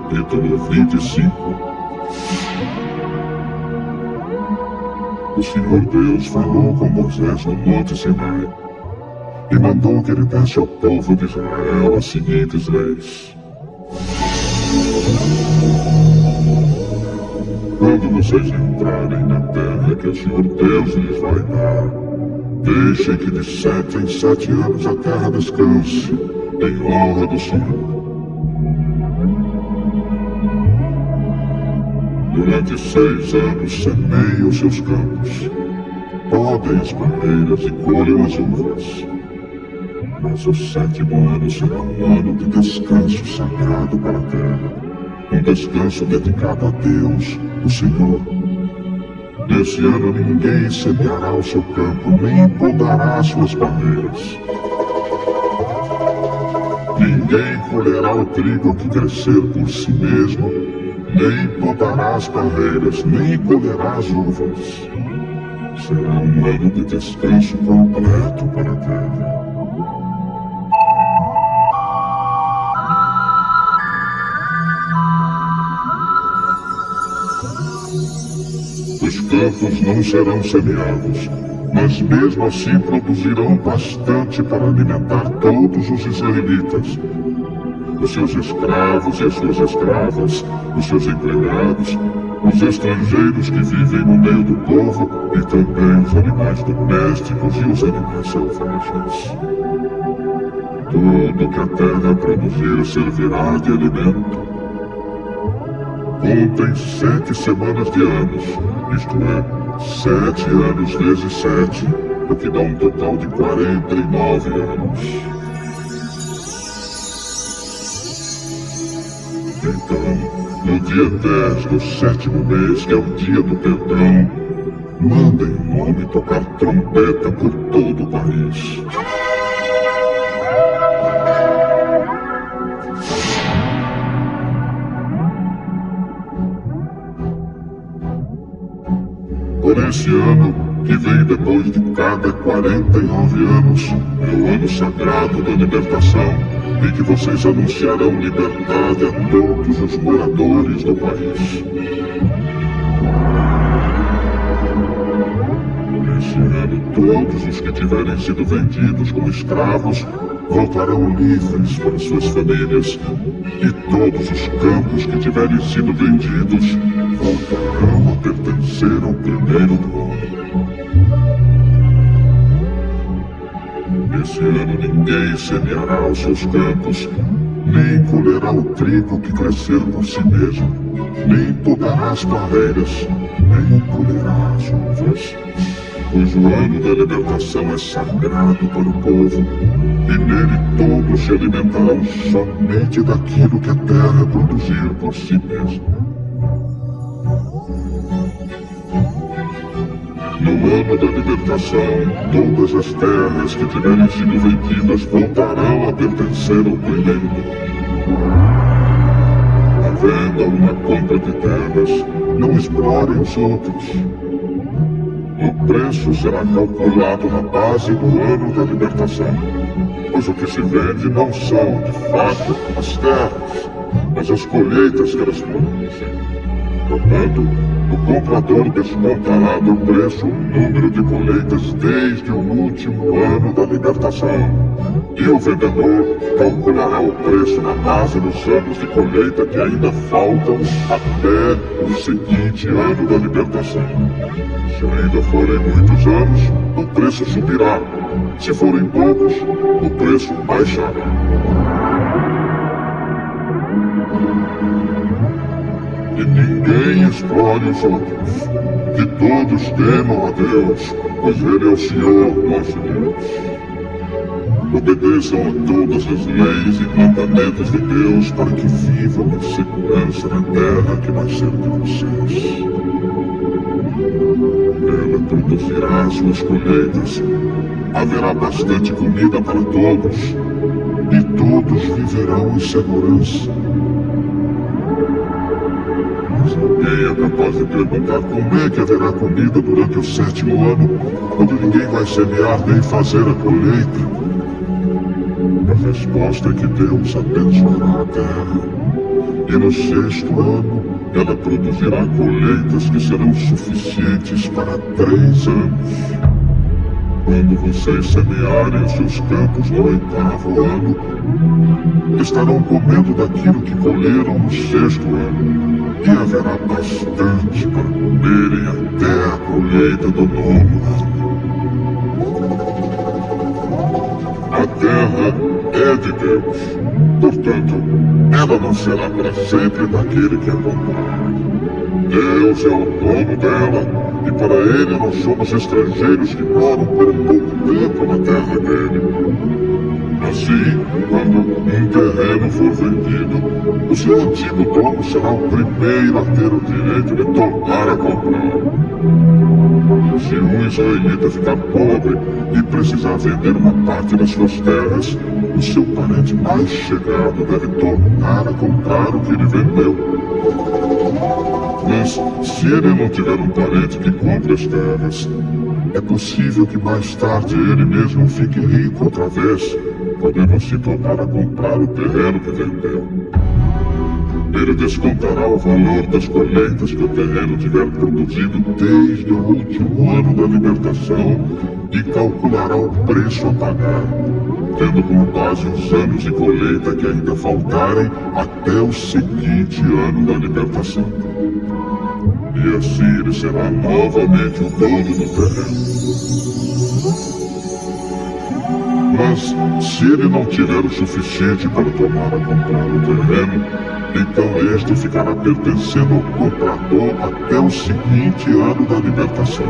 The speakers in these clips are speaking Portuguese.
capítulo 25. O Senhor Deus falou com Moisés no Monte Sinai e mandou que ele desse ao povo de Israel as seguintes leis. Quando vocês entrarem na terra que o Senhor Deus lhes vai dar, deixem que de 7 em 7 anos a terra descanse em honra do Senhor. Durante 6 anos semeiem os seus campos, podem as palmeiras e colham as uvas. Mas o 7º ano será um ano de descanso sagrado para a terra, um descanso dedicado a Deus, o Senhor. Nesse ano ninguém semeará o seu campo, nem podará as suas palmeiras. Ninguém colherá o trigo que crescer por si mesmo, nem podará as palmeiras, nem colherá as uvas. Será um ano de descanso completo para a terra. Os campos não serão semeados, mas mesmo assim produzirão bastante para alimentar todos os israelitas, os seus escravos e as suas escravas, os seus empregados, os estrangeiros que vivem no meio do povo e também os animais domésticos e os animais selvagens. Tudo que a terra produzir servirá de alimento. Contem 7 semanas de anos, isto é, 7 anos vezes 7, o que dá um total de 49 anos. Então, no dia 10 do 7º mês, que é o dia do perdão, mandem um homem tocar trombeta por todo o país. Por esse ano, que vem depois de cada 49 anos, é o ano sagrado da libertação, em que vocês anunciarão liberdade a todos os moradores do país. Nesse ano, todos os que tiverem sido vendidos como escravos voltarão livres para suas famílias, e todos os campos que tiverem sido vendidos voltarão a pertencer ao primeiro dono. Nesse ano ninguém semeará os seus campos, nem colherá o trigo que crescer por si mesmo, nem podará as palmeiras, nem colherá as uvas. Pois o ano da libertação é sagrado para o povo, e nele todos se alimentarão somente daquilo que a terra produzir por si mesma. No ano da libertação, todas as terras que tiverem sido vendidas voltarão a pertencer ao primeiro dono. À venda ou na compra de terras, não explorem os outros. O preço será calculado na base do ano da libertação, pois o que se vende não são, de fato, as terras, mas as colheitas que elas produzem. Portanto, o comprador descontará do preço o número de colheitas desde o último ano da libertação, e o vendedor calculará o preço na base dos anos de colheita que ainda faltam até o seguinte ano da libertação. Se ainda forem muitos anos, o preço subirá. Se forem poucos, o preço baixará. E ninguém explore os outros. Que todos temam a Deus, pois Ele é o Senhor nosso Deus. Obedeçam a todas as leis e mandamentos de Deus para que vivam em segurança na terra que vai ser de vocês. Ela produzirá suas colheitas, haverá bastante comida para todos, e todos viverão em segurança. Mas alguém é capaz de perguntar como é que haverá comida durante o 7º ano, quando ninguém vai semear nem fazer a colheita? A resposta é que Deus abençoará a terra, e no sexto ano ela produzirá colheitas que serão suficientes para 3 anos. Quando vocês semearem os seus campos no 8º ano, estarão comendo daquilo que colheram no 6º ano, e haverá bastante para comerem até a colheita do 9º ano. A terra é de Deus, portanto, ela não será para sempre daquele que a comprar. Deus é o dono dela, e para ele nós somos estrangeiros que moram por um pouco tempo na terra dele. Assim, quando um terreno for vendido, o seu antigo dono será o primeiro a ter o direito de tornar a comprar. Se um israelita ficar pobre e precisar vender uma parte das suas terras, o seu parente mais chegado deve tornar a comprar o que ele vendeu. Mas, se ele não tiver um parente que compre as terras, é possível que mais tarde ele mesmo fique rico outra vez, podendo assim tornar a comprar o terreno que vendeu. Ele descontará o valor das colheitas que o terreno tiver produzido desde o último ano da libertação e calculará o preço a pagar, tendo por base os anos de colheita que ainda faltarem até o seguinte ano da libertação. E assim ele será novamente o dono do terreno. Mas, se ele não tiver o suficiente para tomar a comprar o terreno, então este ficará pertencendo ao comprador até o seguinte ano da libertação.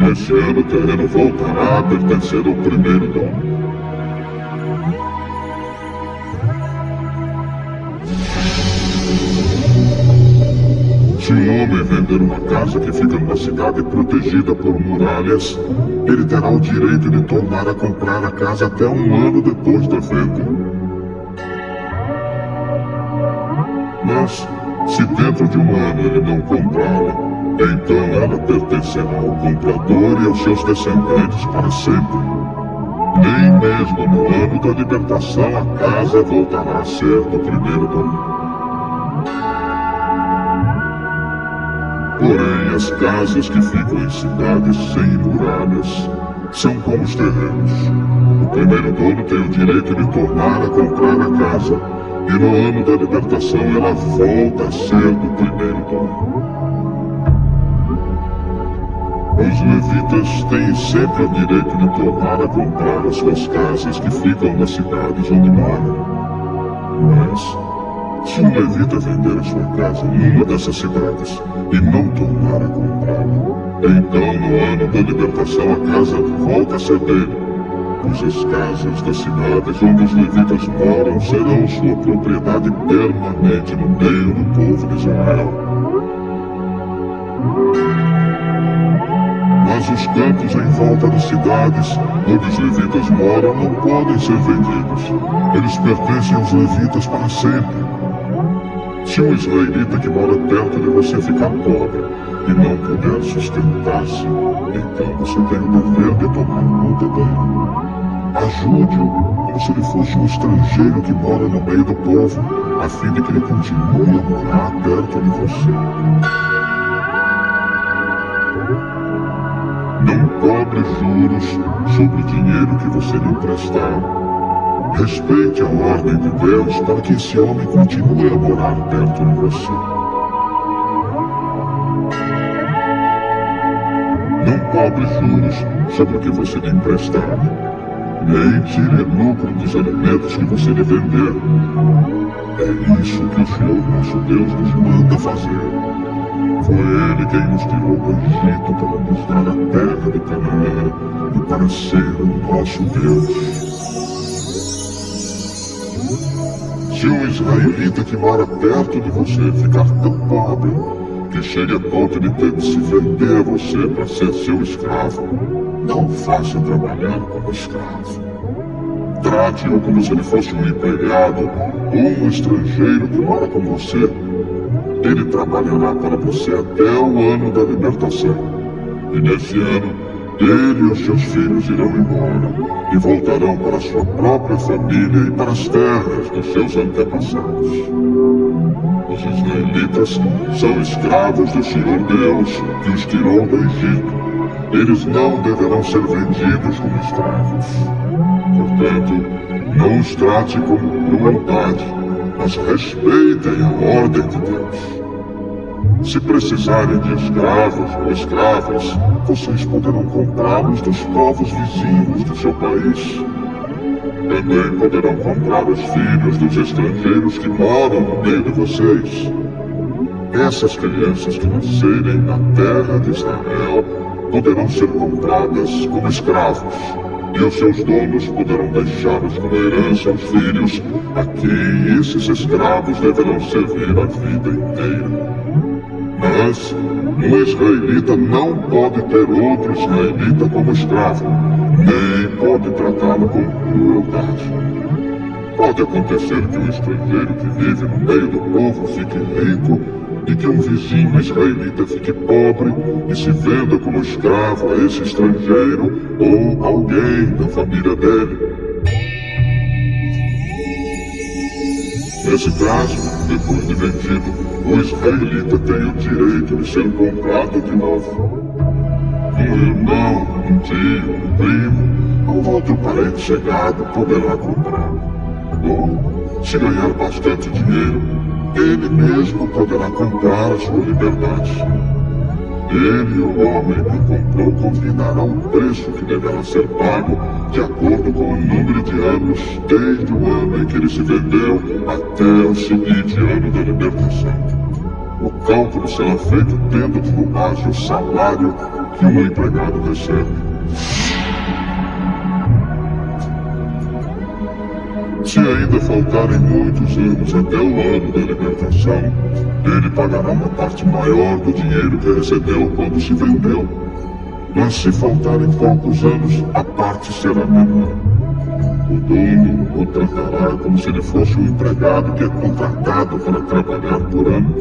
Nesse ano o terreno voltará a pertencer ao primeiro dono. Se um homem vender uma casa que fica numa cidade protegida por muralhas, ele terá o direito de tornar a comprar a casa até um ano depois da venda. Mas, se dentro de um ano ele não comprá-la, então ela pertencerá ao comprador e aos seus descendentes para sempre. Nem mesmo no ano da libertação a casa voltará a ser do primeiro dono. Porém, as casas que ficam em cidades sem muralhas são como os terrenos. O primeiro dono tem o direito de tornar a comprar a casa, e no ano da libertação ela volta a ser do primeiro dono. Os levitas têm sempre o direito de tornar a comprar as suas casas que ficam nas cidades onde moram. Mas, se um levita vender a sua casa numa dessas cidades e não tornar a comprá-la, então no ano da libertação a casa volta a ser dele, pois as casas das cidades onde os levitas moram serão sua propriedade permanente no meio do povo de Israel. Mas os campos em volta das cidades onde os levitas moram não podem ser vendidos. Eles pertencem aos levitas para sempre. Se um israelita que mora perto de você ficar pobre e não puder sustentar-se, então você tem o dever de tomar conta dele. Ajude-o como se ele fosse um estrangeiro que mora no meio do povo, a fim de que ele continue a morar perto de você. Não cobre juros sobre o dinheiro que você lhe emprestar. Respeite a ordem de Deus para que esse homem continue a morar perto de você. Não cobre juros sobre o que você lhe emprestar, nem tire lucro dos alimentos que você lhe vender. É isso que o Senhor nosso Deus nos manda fazer. Foi Ele quem nos tirou do Egito para nos dar a terra de Canaã e para ser o nosso Deus. Se um israelita que mora perto de você ficar tão pobre que chegue a ponto de ter de se vender a você para ser seu escravo, não faça trabalhar como escravo. Trate-o como se ele fosse um empregado ou um estrangeiro que mora com você. Ele trabalhará para você até o ano da libertação. E nesse ano, Ele e os seus filhos irão embora e voltarão para sua própria família e para as terras dos seus antepassados. Os israelitas são escravos do Senhor Deus, que os tirou do Egito. Eles não deverão ser vendidos como escravos. Portanto, não os trate como crueldade, mas respeitem a ordem de Deus. Se precisarem de escravos ou escravas, vocês poderão comprá-los dos povos vizinhos do seu país. Também poderão comprar os filhos dos estrangeiros que moram no meio de vocês. Essas crianças que nascerem na terra de Israel poderão ser compradas como escravos, e os seus donos poderão deixá-los como herança aos filhos, a quem esses escravos deverão servir a vida inteira. Mas um israelita não pode ter outro israelita como escravo, nem pode tratá-lo com crueldade. Pode acontecer que um estrangeiro que vive no meio do povo fique rico e que um vizinho israelita fique pobre e se venda como escravo a esse estrangeiro ou alguém da família dele. Nesse caso, depois de vendido, o israelita tem o direito de ser comprado de novo. Um irmão, um tio, um primo ou outro parente chegado poderá comprá-lo. Ou, se ganhar bastante dinheiro, ele mesmo poderá comprar a sua liberdade. Ele e o homem que comprou combinarão o preço que deverá ser pago de acordo com o número de anos desde o ano em que ele se vendeu até o seguinte ano da libertação. O cálculo será feito tendo como base o salário que um empregado recebe. Se ainda faltarem muitos anos até o ano da libertação, ele pagará uma parte maior do dinheiro que recebeu quando se vendeu. Mas se faltarem poucos anos, a parte será menor. O dono o tratará como se ele fosse um empregado que é contratado para trabalhar por ano.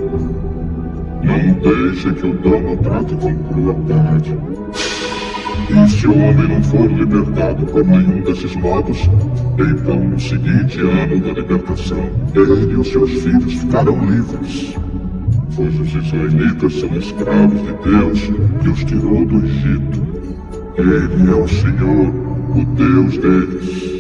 Não deixe que o dono trate com crueldade. E se o homem não for libertado por nenhum desses modos, então no seguinte ano da libertação, ele e os seus filhos ficarão livres. Pois os israelitas são escravos de Deus, que os tirou do Egito. Ele é o Senhor, o Deus deles.